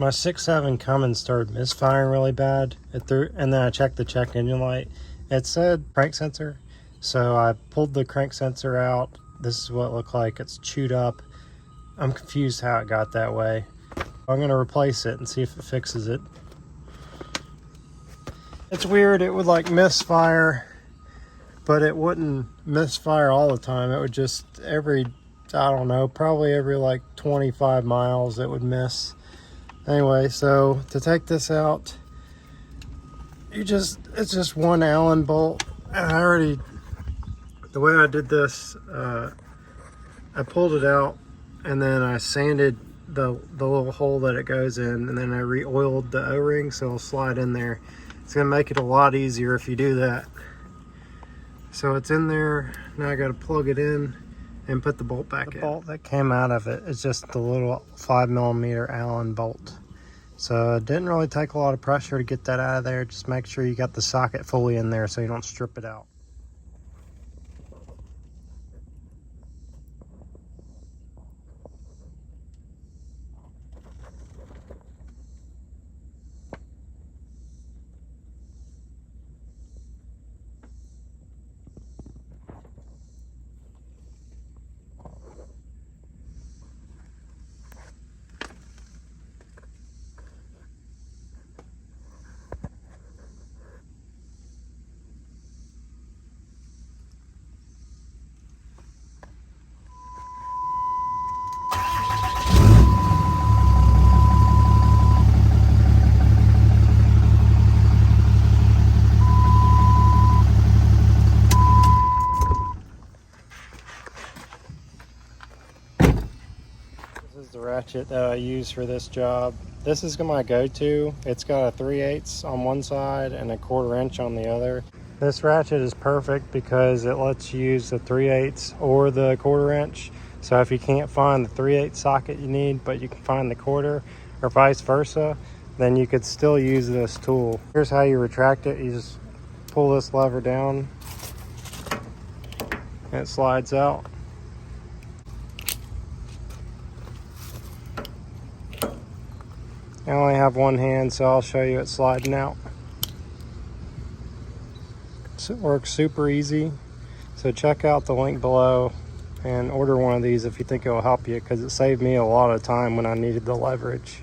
My 6.7 Cummins started misfiring really bad. And then I checked the check engine light. It said crank sensor. So I pulled the crank sensor out. This is what it looked like. It's chewed up. I'm confused how it got that way. I'm going to replace it and see if it fixes it. It's weird. It would like misfire, but it wouldn't misfire all the time. It would just I don't know, probably every like 25 miles it would miss. Anyway, so to take this out, it's just one Allen bolt. And the way I did this, I pulled it out and then I sanded the little hole that it goes in, and then I re-oiled the O-ring so it'll slide in there. It's gonna make it a lot easier if you do that. So it's in there, now I gotta plug it in and put the bolt back in. The bolt that came out of it is just the little 5mm Allen bolt. So it didn't really take a lot of pressure to get that out of there. Just make sure you got the socket fully in there so you don't strip it out. This is the ratchet that I use for this job. This is my go-to. It's got a 3/8 on one side and a 1/4 inch on the other. This ratchet is perfect because it lets you use the 3/8 or the 1/4 inch. So if you can't find the 3/8 socket you need, but you can find the 1/4 or vice versa, then you could still use this tool. Here's how you retract it. You just pull this lever down and it slides out. I only have one hand, so I'll show you it sliding out. So it works super easy. So check out the link below and order one of these if you think it will help you, because it saved me a lot of time when I needed the leverage.